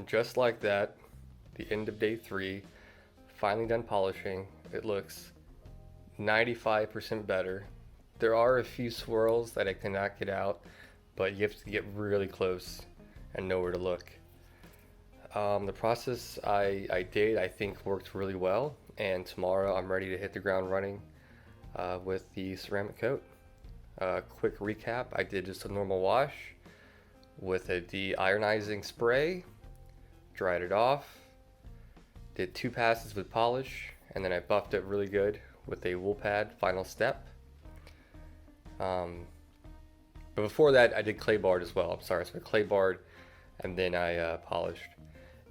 just like that, the end of day 3, finally done polishing. It looks 95% better. There are a few swirls that I cannot get out, but you have to get really close and know where to look. The process I did, I think, worked really well, and tomorrow I'm ready to hit the ground running with the ceramic coat. Quick recap, I did just a normal wash with a de-ironizing spray, dried it off, did 2 passes with polish, and then I buffed it really good with a wool pad final step. But before that I did clay barred as well. So I clay barred and then I polished,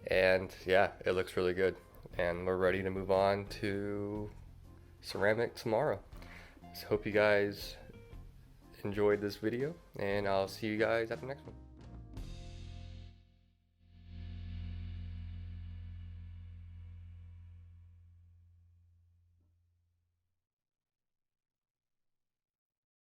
and yeah, it looks really good, and we're ready to move on to ceramic tomorrow. So hope you guys enjoyed this video, and I'll see you guys at the next one.